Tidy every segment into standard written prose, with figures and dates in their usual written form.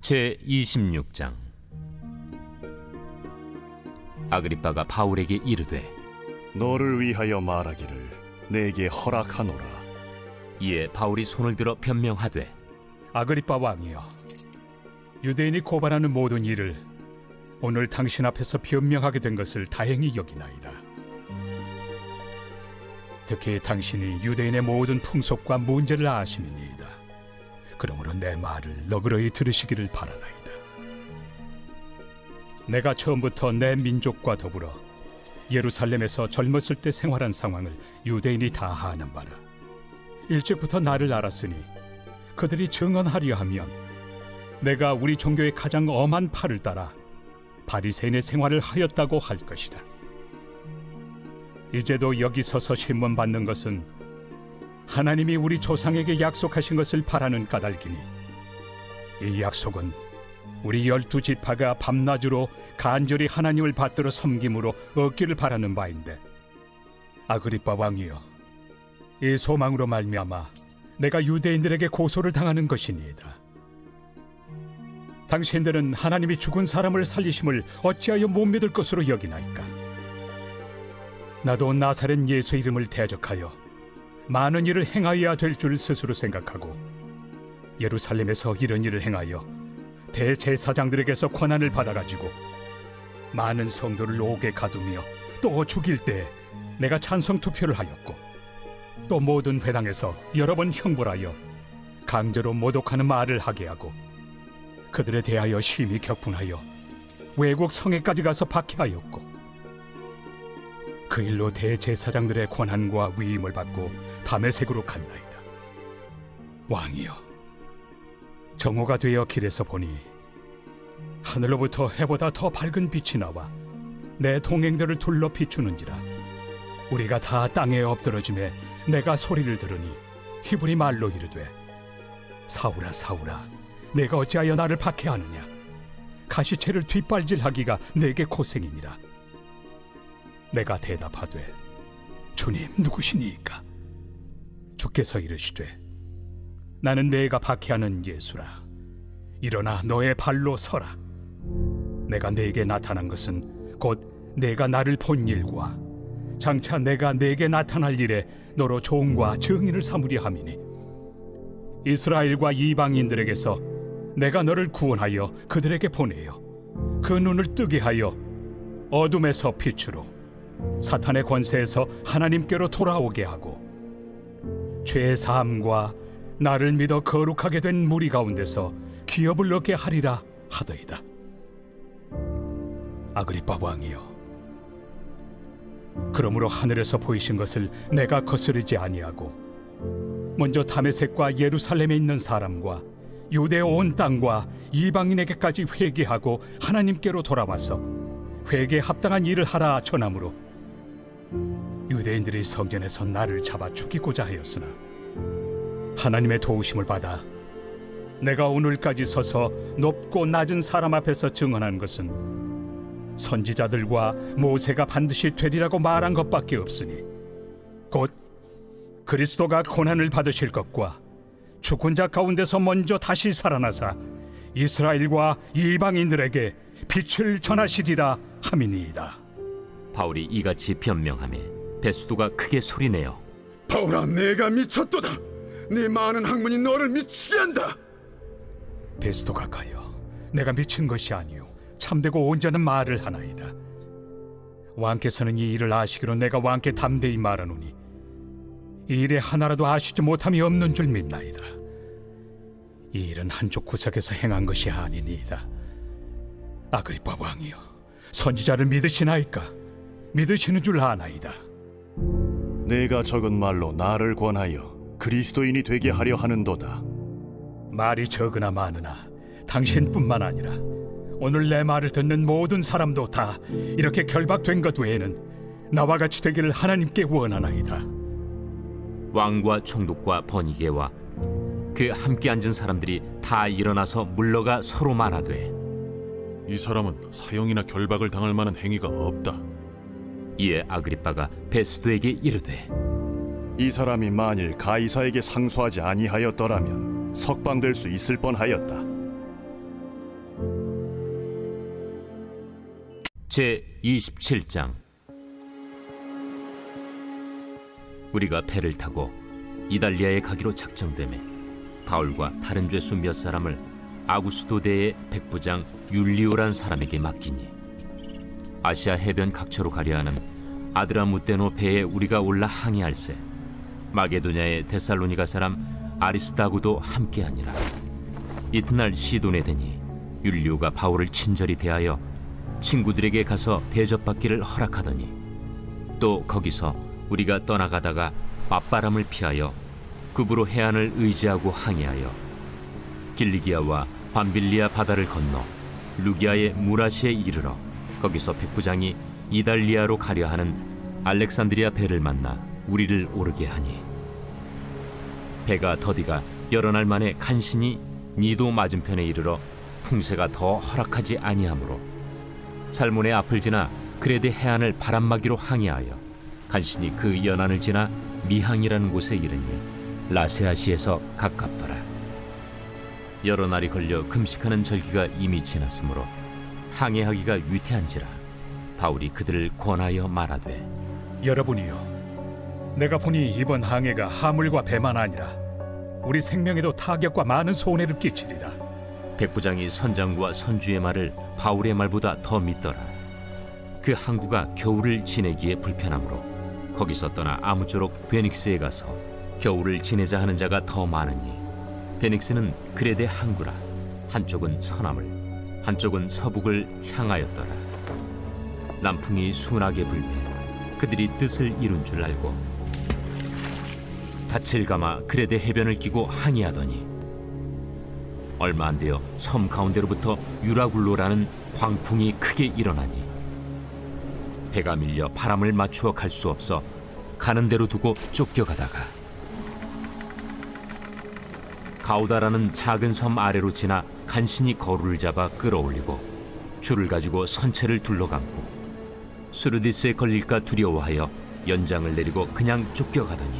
제26장. 아그리빠가 바울에게 이르되 너를 위하여 말하기를 내게 허락하노라. 이에 바울이 손을 들어 변명하되 아그리빠 왕이여, 유대인이 고발하는 모든 일을 오늘 당신 앞에서 변명하게 된 것을 다행히 여기나이다. 특히 당신이 유대인의 모든 풍속과 문제를 아심이니이다. 그러므로 내 말을 너그러이 들으시기를 바라나이다. 내가 처음부터 내 민족과 더불어 예루살렘에서 젊었을 때 생활한 상황을 유대인이 다 아는 바라. 일찍부터 나를 알았으니 그들이 증언하려 하면 내가 우리 종교의 가장 엄한 팔을 따라 바리새인의 생활을 하였다고 할 것이다. 이제도 여기 서서 신문 받는 것은 하나님이 우리 조상에게 약속하신 것을 바라는 까닭이니 이 약속은 우리 12지파가 밤낮으로 간절히 하나님을 받들어 섬김으로 얻기를 바라는 바인데, 아그리빠 왕이여, 이 소망으로 말미암아 내가 유대인들에게 고소를 당하는 것이니이다. 당신들은 하나님이 죽은 사람을 살리심을 어찌하여 못 믿을 것으로 여기나이까? 나도 나사렛 예수 이름을 대적하여 많은 일을 행하여야 될 줄 스스로 생각하고 예루살렘에서 이런 일을 행하여 대제사장들에게서 권한을 받아가지고 많은 성도를 옥에 가두며 또 죽일 때 내가 찬성 투표를 하였고, 또 모든 회당에서 여러 번 형벌하여 강제로 모독하는 말을 하게 하고 그들에 대하여 심히 격분하여 외국 성에까지 가서 박해하였고, 그 일로 대제사장들의 권한과 위임을 받고 다메섹으로 갔나이다. 왕이여, 정오가 되어 길에서 보니 하늘로부터 해보다 더 밝은 빛이 나와 내 동행들을 둘러 비추는지라. 우리가 다 땅에 엎드러짐에 내가 소리를 들으니 히브리 말로 이르되, 사울아 사울아, 내가 어찌하여 나를 박해하느냐? 가시채를 뒷발질하기가 내게 고생이니라. 내가 대답하되, 주님 누구시니이까? 주께서 이르시되, 나는 내가 박해하는 예수라. 일어나 너의 발로 서라. 내가 네게 나타난 것은 곧 내가 나를 본 일과 장차 내가 네게 나타날 일에 너로 종과 증인을 삼으려 함이니, 이스라엘과 이방인들에게서 내가 너를 구원하여 그들에게 보내어 그 눈을 뜨게 하여 어둠에서 빛으로, 사탄의 권세에서 하나님께로 돌아오게 하고, 죄 사함과 나를 믿어 거룩하게 된 무리 가운데서 기업을 얻게 하리라 하더이다. 아그리빠 왕이여, 그러므로 하늘에서 보이신 것을 내가 거스르지 아니하고 먼저 다메섹과 예루살렘에 있는 사람과 유대 온 땅과 이방인에게까지 회개하고 하나님께로 돌아와서 회개에 합당한 일을 하라 전함으로 유대인들이 성전에서 나를 잡아 죽이고자 하였으나 하나님의 도우심을 받아 내가 오늘까지 서서 높고 낮은 사람 앞에서 증언한 것은 선지자들과 모세가 반드시 되리라고 말한 것밖에 없으니, 곧 그리스도가 고난을 받으실 것과 죽은 자 가운데서 먼저 다시 살아나사 이스라엘과 이방인들에게 빛을 전하시리라 함이니이다. 바울이 이같이 변명하며 베스도가 크게 소리내어, 바울아, 내가 미쳤도다. 네 많은 학문이 너를 미치게 한다. 베스도가 가여, 내가 미친 것이 아니요 참되고 온전한 말을 하나이다. 왕께서는 이 일을 아시기로 내가 왕께 담대히 말하노니 이 일에 하나라도 아시지 못함이 없는 줄 믿나이다. 이 일은 한쪽 구석에서 행한 것이 아니니이다. 아그리빠 왕이여, 선지자를 믿으시나이까? 믿으시는 줄 아나이다. 내가 적은 말로 나를 권하여 그리스도인이 되게 하려 하는도다. 말이 적으나 많으나 당신뿐만 아니라 오늘 내 말을 듣는 모든 사람도 다 이렇게 결박된 것 외에는 나와 같이 되기를 하나님께 원하나이다. 왕과 총독과 번이게와 그 함께 앉은 사람들이 다 일어나서 물러가 서로 말하되, 이 사람은 사형이나 결박을 당할 만한 행위가 없다. 이에 아그리빠가 베스도에게 이르되, 이 사람이 만일 가이사에게 상소하지 아니하였더라면 석방될 수 있을 뻔하였다. 제 27장. 우리가 배를 타고 이달리아에 가기로 작정되매 바울과 다른 죄수 몇 사람을 아구스도대의 백부장 율리오란 사람에게 맡기니 아시아 해변 각처로 가려 하는 아드라무테노 배에 우리가 올라 항해할세 마게도냐의 데살로니가 사람 아리스다고도 함께하니라. 이튿날 시돈에 되니 율리오가 바울을 친절히 대하여 친구들에게 가서 대접받기를 허락하더니 또 거기서 우리가 떠나가다가 맞바람을 피하여 급으로 해안을 의지하고 항해하여 길리기아와 밤빌리아 바다를 건너 루기아의 무라시에 이르러 거기서 백부장이 이달리아로 가려 하는 알렉산드리아 배를 만나 우리를 오르게 하니 배가 더디가 여러 날 만에 간신히 니도 맞은편에 이르러 풍세가 더 허락하지 아니하므로 살몬의 앞을 지나 그레데 해안을 바람막이로 항해하여 간신히 그 연안을 지나 미항이라는 곳에 이르니 라세아시에서 가깝더라. 여러 날이 걸려 금식하는 절기가 이미 지났으므로 항해하기가 위태한지라 바울이 그들을 권하여 말하되 여러분이여, 내가 보니 이번 항해가 하물과 배만 아니라 우리 생명에도 타격과 많은 손해를 끼치리라. 백부장이 선장과 선주의 말을 바울의 말보다 더 믿더라. 그 항구가 겨울을 지내기에 불편하므로 거기서 떠나 아무쪼록 베닉스에 가서 겨울을 지내자 하는 자가 더 많으니 베닉스는 그레데 항구라. 한쪽은 서남을 한쪽은 서북을 향하였더라. 남풍이 순하게 불매 그들이 뜻을 이룬 줄 알고 닻을 감아 그레데 해변을 끼고 항해하더니 얼마 안 되어 섬 가운데로부터 유라굴로라는 광풍이 크게 일어나니 배가 밀려 바람을 맞추어 갈 수 없어 가는 대로 두고 쫓겨가다가 가우다라는 작은 섬 아래로 지나 간신히 거루를 잡아 끌어올리고 줄을 가지고 선체를 둘러감고 수르디스에 걸릴까 두려워하여 연장을 내리고 그냥 쫓겨가더니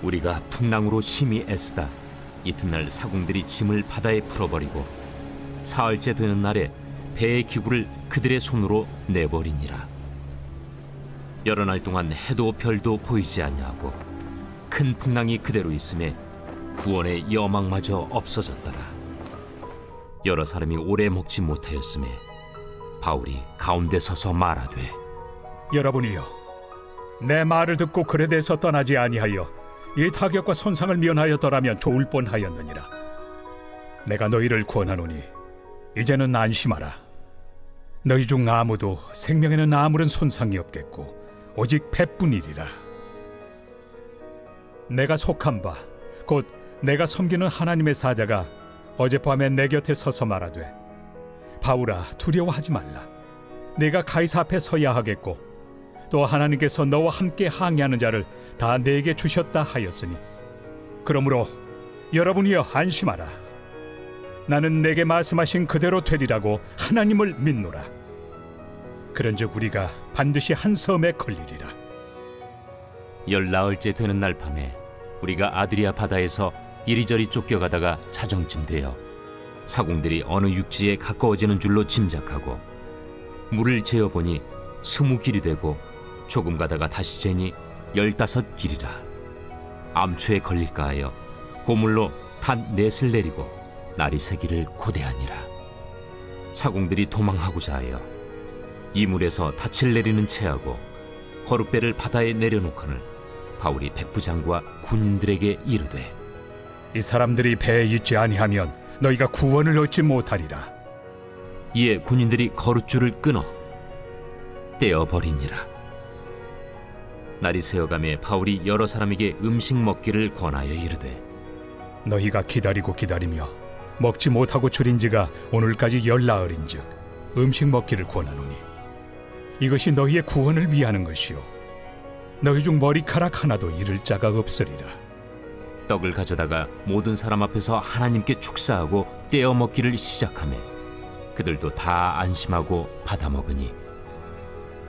우리가 풍랑으로 심히 애쓰다 이튿날 사공들이 짐을 바다에 풀어버리고 사흘째 되는 날에 배의 기구를 그들의 손으로 내버리니라. 여러 날 동안 해도 별도 보이지 아니하고 큰 풍랑이 그대로 있음에 구원의 여망마저 없어졌더라. 여러 사람이 오래 먹지 못하였음에 바울이 가운데 서서 말하되 여러분이여, 내 말을 듣고 그레데에서 떠나지 아니하여 이 타격과 손상을 면하였더라면 좋을 뻔하였느니라. 내가 너희를 권하노니 이제는 안심하라. 너희 중 아무도 생명에는 아무런 손상이 없겠고 오직 배뿐이리라. 내가 속한 바 곧 내가 섬기는 하나님의 사자가 어젯밤에 내 곁에 서서 말하되 바울아, 두려워하지 말라. 내가 가이사 앞에 서야 하겠고 또 하나님께서 너와 함께 항해하는 자를 다 내게 주셨다 하였으니 그러므로 여러분이여 안심하라. 나는 내게 말씀하신 그대로 되리라고 하나님을 믿노라. 그런즉 우리가 반드시 한 섬에 걸리리라. 열나흘째 되는 날 밤에 우리가 아드리아 바다에서 이리저리 쫓겨가다가 자정쯤 되어 사공들이 어느 육지에 가까워지는 줄로 짐작하고 물을 재어보니 20길이 되고 조금 가다가 다시 재니 15길이라. 암초에 걸릴까 하여 고물로 단 넷을 내리고 날이 새기를 고대하니라. 사공들이 도망하고자 하여 이물에서 닻을 내리는 채하고 거룻배를 바다에 내려놓거늘 바울이 백부장과 군인들에게 이르되 이 사람들이 배에 있지 아니하면 너희가 구원을 얻지 못하리라. 이에 군인들이 거룻줄을 끊어 떼어버리니라. 날이 새어가매 바울이 여러 사람에게 음식 먹기를 권하여 이르되 너희가 기다리고 기다리며 먹지 못하고 줄인 지가 오늘까지 열나흘인즉 음식 먹기를 권하노니 이것이 너희의 구원을 위하는 것이요 너희 중 머리카락 하나도 잃을 자가 없으리라. 떡을 가져다가 모든 사람 앞에서 하나님께 축사하고 떼어 먹기를 시작하며 그들도 다 안심하고 받아 먹으니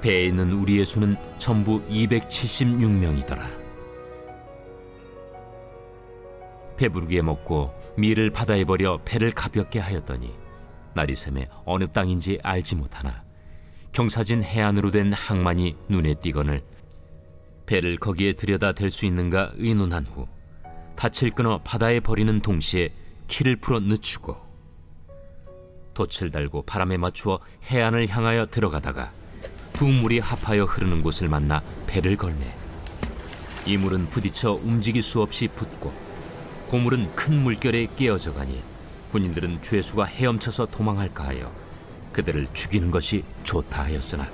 배에 있는 우리의 수는 전부 276명이더라. 배부르게 먹고 밀을 바다에 버려 배를 가볍게 하였더니 날이 새매 어느 땅인지 알지 못하나 경사진 해안으로 된 항만이 눈에 띄거늘 배를 거기에 들여다 댈 수 있는가 의논한 후 닻을 끊어 바다에 버리는 동시에 키를 풀어 늦추고 돛을 달고 바람에 맞추어 해안을 향하여 들어가다가 두 물이 합하여 흐르는 곳을 만나 배를 걸매 이 물은 부딪혀 움직일 수 없이 붙고 고물은 큰 물결에 깨어져 가니 군인들은 죄수가 헤엄쳐서 도망할까 하여 그들을 죽이는 것이 좋다 하였으나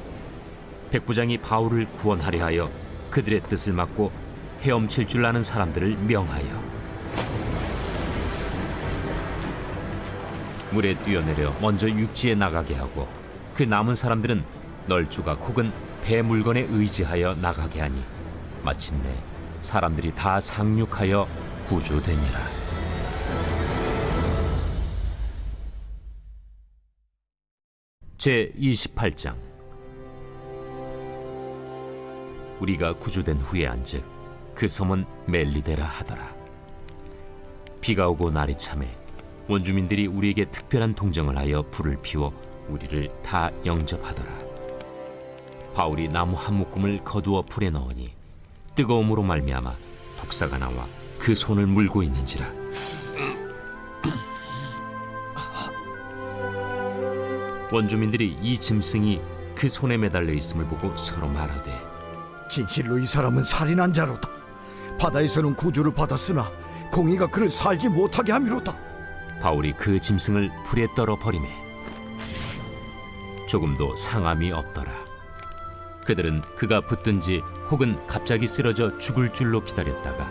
백부장이 바울을 구원하려 하여 그들의 뜻을 막고 헤엄칠 줄 아는 사람들을 명하여 물에 뛰어내려 먼저 육지에 나가게 하고 그 남은 사람들은 널조각 혹은 배 물건에 의지하여 나가게 하니 마침내 사람들이 다 상륙하여 구조되니라. 제28장. 우리가 구조된 후에 안즉 그 섬은 멜리데라 하더라. 비가 오고 날이 차매 원주민들이 우리에게 특별한 동정을 하여 불을 피워 우리를 다 영접하더라. 바울이 나무 한 묶음을 거두어 불에 넣으니 뜨거움으로 말미암아 독사가 나와 그 손을 물고 있는지라. 원주민들이 이 짐승이 그 손에 매달려 있음을 보고 서로 말하되 진실로 이 사람은 살인한 자로다. 바다에서는 구주를 받았으나 공의가 그를 살지 못하게 함이로다. 바울이 그 짐승을 불에 떨어 버리매 조금도 상함이 없더라. 그들은 그가 붙든지 혹은 갑자기 쓰러져 죽을 줄로 기다렸다가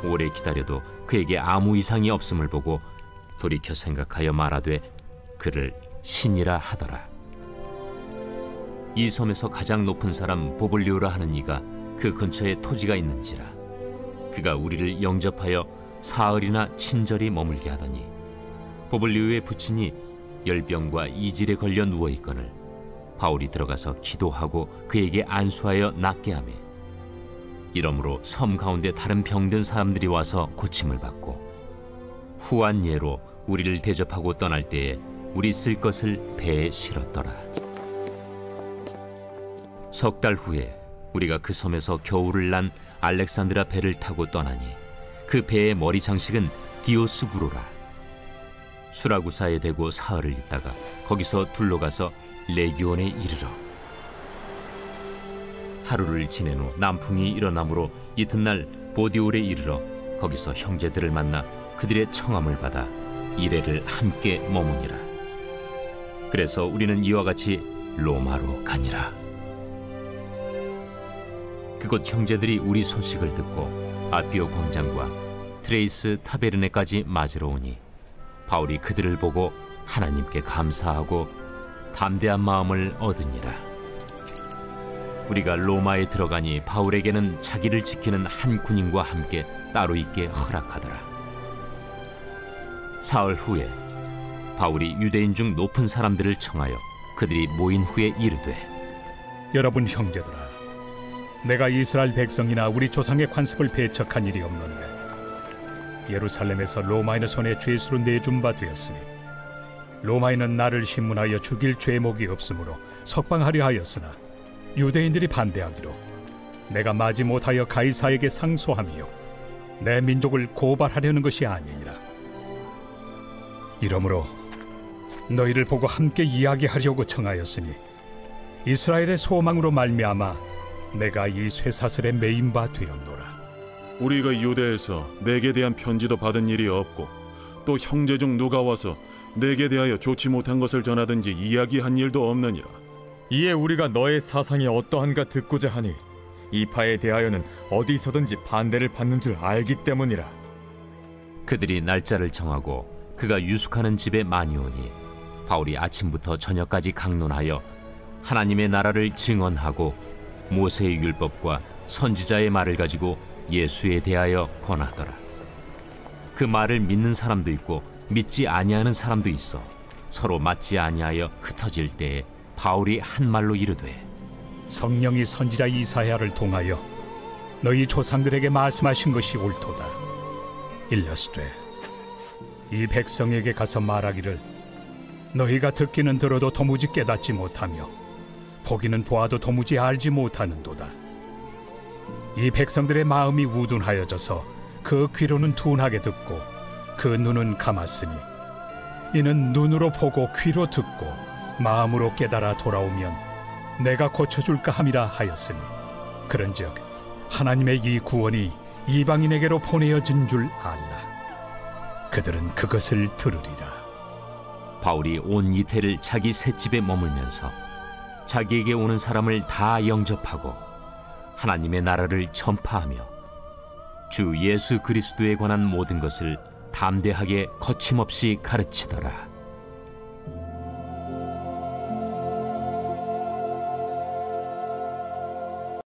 오래 기다려도 그에게 아무 이상이 없음을 보고 돌이켜 생각하여 말하되 그를 신이라 하더라. 이 섬에서 가장 높은 사람 보블리오라 하는 이가 그 근처에 토지가 있는지라. 그가 우리를 영접하여 사흘이나 친절히 머물게 하더니 보블리오의 부친이 열병과 이질에 걸려 누워있거늘 바울이 들어가서 기도하고 그에게 안수하여 낫게 하매 이러므로 섬 가운데 다른 병든 사람들이 와서 고침을 받고 후한 예로 우리를 대접하고 떠날 때에 우리 쓸 것을 배에 실었더라. 석 달 후에 우리가 그 섬에서 겨울을 난 알렉산드라 배를 타고 떠나니 그 배의 머리 장식은 디오스구로라. 수라구사에 대고 사흘을 있다가 거기서 둘러가서 레기온에 이르러 하루를 지낸 후 남풍이 일어나므로 이튿날 보디올에 이르러 거기서 형제들을 만나 그들의 청함을 받아 이레를 함께 머무니라. 그래서 우리는 이와 같이 로마로 가니라. 그곳 형제들이 우리 소식을 듣고 아비오 광장과 트레이스 타베르네까지 맞으러 오니 바울이 그들을 보고 하나님께 감사하고 담대한 마음을 얻으니라. 우리가 로마에 들어가니 바울에게는 자기를 지키는 한 군인과 함께 따로 있게 허락하더라. 사흘 후에 바울이 유대인 중 높은 사람들을 청하여 그들이 모인 후에 이르되 여러분 형제들아, 내가 이스라엘 백성이나 우리 조상의 관습을 배척한 일이 없는데 예루살렘에서 로마인의 손에 죄수로 내준 바 되었으니 로마인은 나를 신문하여 죽일 죄목이 없으므로 석방하려 하였으나 유대인들이 반대하기로 내가 마지 못하여 가이사에게 상소하며 내 민족을 고발하려는 것이 아니니라. 이러므로 너희를 보고 함께 이야기하려고 청하였으니 이스라엘의 소망으로 말미암아 내가 이 쇠사슬에 매인 바 되었노라. 우리가 유대에서 내게 대한 편지도 받은 일이 없고 또 형제 중 누가 와서 내게 대하여 좋지 못한 것을 전하든지 이야기한 일도 없느니라. 이에 우리가 너의 사상이 어떠한가 듣고자 하니 이 파에 대하여는 어디서든지 반대를 받는 줄 알기 때문이라. 그들이 날짜를 정하고 그가 유숙하는 집에 많이 오니 바울이 아침부터 저녁까지 강론하여 하나님의 나라를 증언하고 모세의 율법과 선지자의 말을 가지고 예수에 대하여 권하더라. 그 말을 믿는 사람도 있고 믿지 아니하는 사람도 있어 서로 맞지 아니하여 흩어질 때에 바울이 한 말로 이르되 성령이 선지자 이사야를 통하여 너희 조상들에게 말씀하신 것이 옳도다. 일러스되 이 백성에게 가서 말하기를 너희가 듣기는 들어도 도무지 깨닫지 못하며 보기는 보아도 도무지 알지 못하는도다. 이 백성들의 마음이 우둔하여져서 그 귀로는 둔하게 듣고 그 눈은 감았으니 이는 눈으로 보고 귀로 듣고 마음으로 깨달아 돌아오면 내가 고쳐줄까 함이라 하였으니 그런즉 하나님의 이 구원이 이방인에게로 보내어진 줄 알라. 그들은 그것을 들으리라. 바울이 온 이태를 자기 셋집에 머물면서 자기에게 오는 사람을 다 영접하고 하나님의 나라를 전파하며 주 예수 그리스도에 관한 모든 것을 담대하게 거침없이 가르치더라.